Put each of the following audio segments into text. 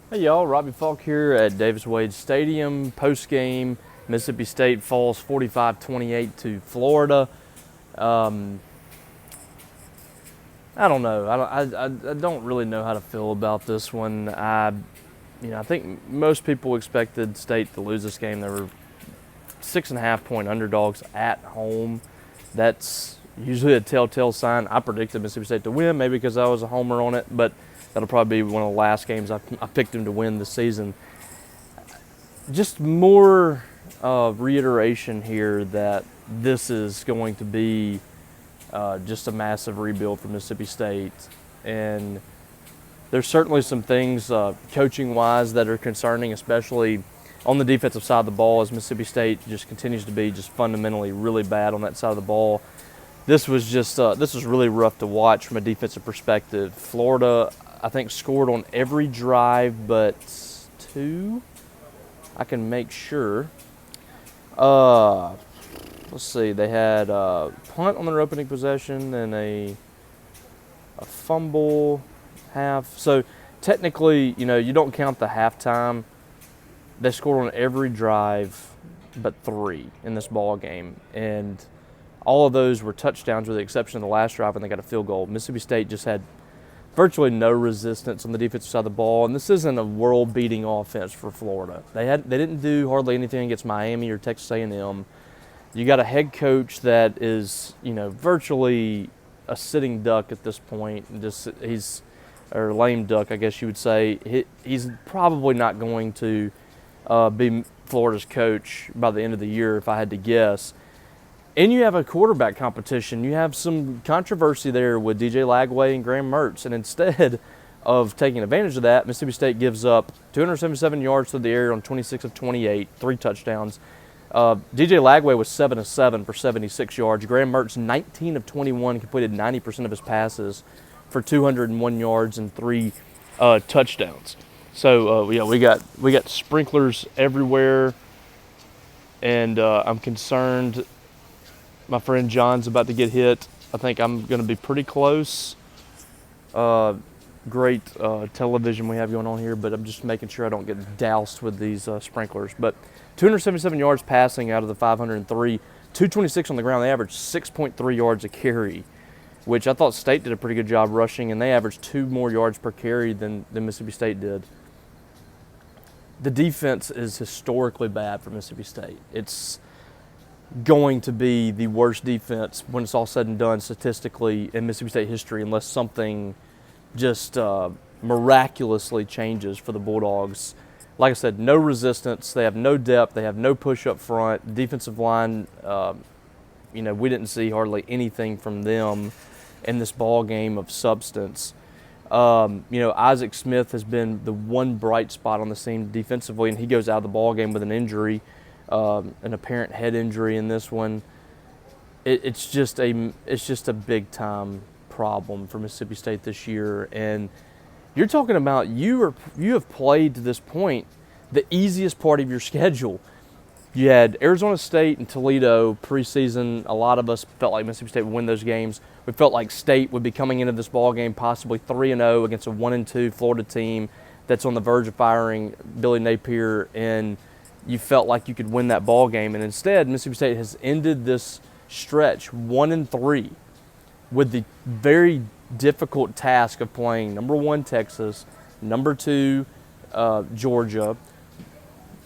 Hey y'all, Robbie Falk here at Davis Wade Stadium. Post-game, Mississippi State falls 45-28 to Florida. Um, I don't know. I don't really know how to feel about this one. I think most people expected State to lose this game. They were 6.5-point underdogs at home. That's usually a telltale sign. I predicted Mississippi State to win, maybe because I was a homer on it, but that'll probably be one of the last games I picked them to win this season. Just more reiteration here that this is going to be just a massive rebuild for Mississippi State. And there's certainly some things coaching-wise that are concerning, especially on the defensive side of the ball, as Mississippi State just continues to be just fundamentally really bad on that side of the ball. This was really rough to watch from a defensive perspective. Florida, I think, scored on every drive but two. I can make sure. Let's see. They had a punt on their opening possession and a fumble half. So technically, you don't count the halftime. They scored on every drive but three in this ball game, and all of those were touchdowns with the exception of the last drive when they got a field goal. Mississippi State just had virtually no resistance on the defensive side of the ball, and this isn't a world-beating offense for Florida. They didn't do hardly anything against Miami or Texas A&M. You got a head coach that is, virtually a sitting duck at this point. Or lame duck, I guess you would say. He's probably not going to be Florida's coach by the end of the year, if I had to guess. And you have a quarterback competition. You have some controversy there with DJ Lagway and Graham Mertz. And instead of taking advantage of that, Mississippi State gives up 277 yards through the air on 26 of 28, 3 touchdowns. DJ Lagway was 7 of 7 for 76 yards. Graham Mertz, 19 of 21, completed 90% of his passes for 201 yards and 3 touchdowns. So we got sprinklers everywhere, and I'm concerned. My friend John's about to get hit. I think I'm going to be pretty close. Great television we have going on here, but I'm just making sure I don't get doused with these sprinklers. But 277 yards passing out of the 503, 226 on the ground. They averaged 6.3 yards a carry, which I thought State did a pretty good job rushing, and they averaged 2 more yards per carry than Mississippi State did. The defense is historically bad for Mississippi State. It's going to be the worst defense when it's all said and done statistically in Mississippi State history, unless something just miraculously changes for the Bulldogs. Like I said, no resistance. They have no depth. They have no push up front. Defensive line, we didn't see hardly anything from them in this ball game of substance. Isaac Smith has been the one bright spot on the scene defensively, and he goes out of the ball game with an injury. An apparent head injury in this one. It's just a big time problem for Mississippi State this year. And you're talking about you have played to this point the easiest part of your schedule. You had Arizona State and Toledo preseason. A lot of us felt like Mississippi State would win those games. We felt like State would be coming into this ball game possibly 3-0 against a 1-2 Florida team that's on the verge of firing Billy Napier, and you felt like you could win that ball game. And instead, Mississippi State has ended this stretch 1-3 with the very difficult task of playing number 1 Texas, number 2 Georgia.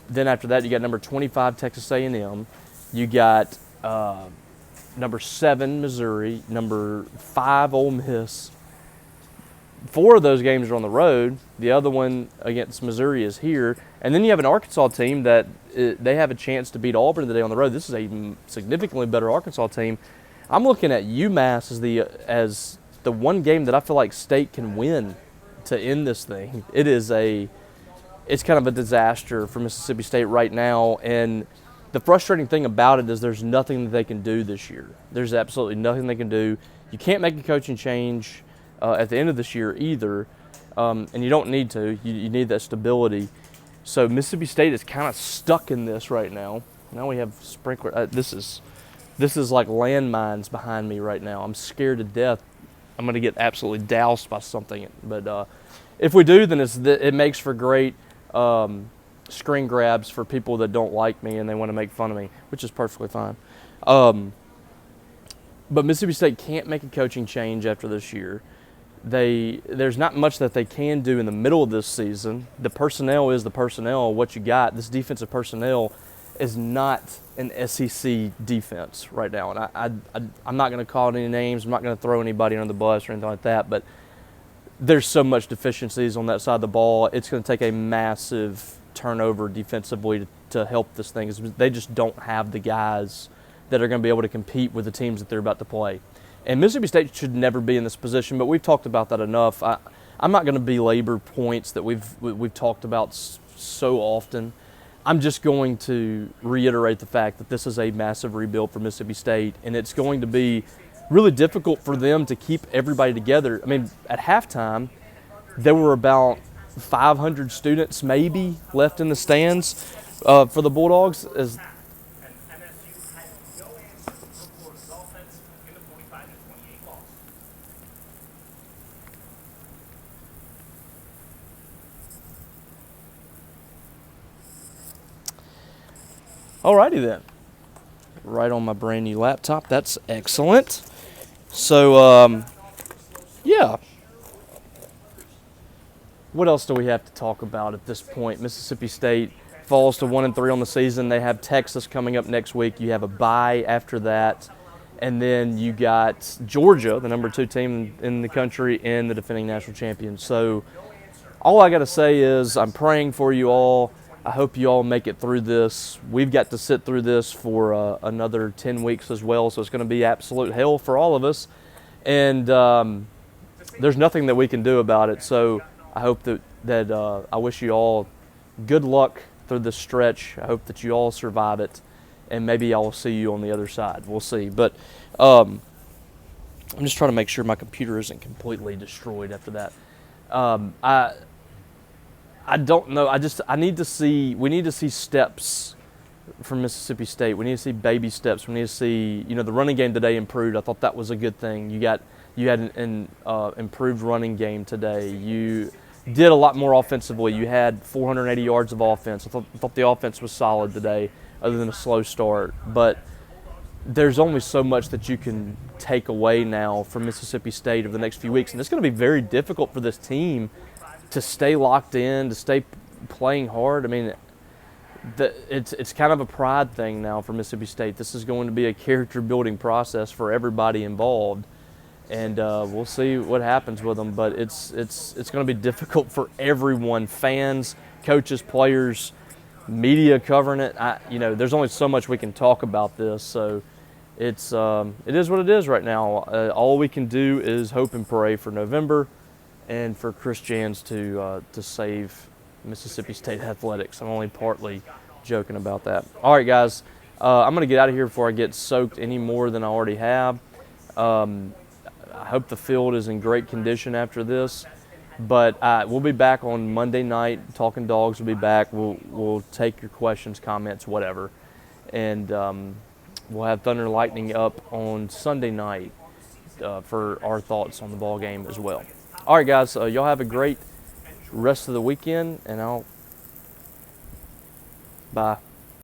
Then after that, you got number 25 Texas A&M. You got number 7 Missouri, number 5 Ole Miss. 4 of those games are on the road. The other one against Missouri is here. And then you have an Arkansas team that they have a chance to beat Auburn today on the road. This is a significantly better Arkansas team. I'm looking at UMass as the one game that I feel like State can win to end this thing. It's kind of a disaster for Mississippi State right now. And the frustrating thing about it is there's nothing that they can do this year. There's absolutely nothing they can do. You can't make a coaching change at the end of this year either, and you don't need to. You need that stability. So Mississippi State is kind of stuck in this right now. Now we have sprinkler. This is like landmines behind me right now. I'm scared to death. I'm going to get absolutely doused by something. But If we do, then it makes for great screen grabs for people that don't like me and they want to make fun of me, which is perfectly fine. But Mississippi State can't make a coaching change after this year. There's not much that they can do in the middle of this season. The personnel is the personnel, what you got. This defensive personnel is not an SEC defense right now. And I'm not going to call any names. I'm not going to throw anybody under the bus or anything like that. But there's so much deficiencies on that side of the ball. It's going to take a massive turnover defensively to help this thing. They just don't have the guys that are going to be able to compete with the teams that they're about to play. And Mississippi State should never be in this position, but we've talked about that enough. I'm not going to belabor points that we've talked about so often. I'm just going to reiterate the fact that this is a massive rebuild for Mississippi State, and it's going to be really difficult for them to keep everybody together. I mean, at halftime, there were about 500 students maybe left in the stands for the Bulldogs. Alrighty then. Right on my brand new laptop. That's excellent. So, yeah. What else do we have to talk about at this point? Mississippi State falls to 1-3 on the season. They have Texas coming up next week. You have a bye after that. And then you got Georgia, the number 2 team in the country, and the defending national champions. So all I got to say is I'm praying for you all. I hope you all make it through this. We've got to sit through this for another 10 weeks as well, so it's going to be absolute hell for all of us. And there's nothing that we can do about it. So I hope that I wish you all good luck through this stretch. I hope that you all survive it, and maybe I'll see you on the other side. We'll see. But I'm just trying to make sure my computer isn't completely destroyed after that. I don't know. We need to see steps from Mississippi State. We need to see baby steps. We need to see, the running game today improved. I thought that was a good thing. You had an improved running game today. You did a lot more offensively. You had 480 yards of offense. I thought the offense was solid today, other than a slow start. But there's only so much that you can take away now from Mississippi State over the next few weeks, and it's going to be very difficult for this team to stay locked in, to stay playing hard. I mean, it's kind of a pride thing now for Mississippi State. This is going to be a character-building process for everybody involved, and we'll see what happens with them. But it's going to be difficult for everyone: fans, coaches, players, media covering it. There's only so much we can talk about this, so it is what it is right now. All we can do is hope and pray for November, and for Chris Jans to save Mississippi State athletics. I'm only partly joking about that. All right, guys, I'm going to get out of here before I get soaked any more than I already have. I hope the field is in great condition after this. But we'll be back on Monday night. Talking Dogs will be back. We'll take your questions, comments, whatever. And we'll have Thunder and Lightning up on Sunday night for our thoughts on the ball game as well. All right, guys, y'all have a great rest of the weekend, and bye.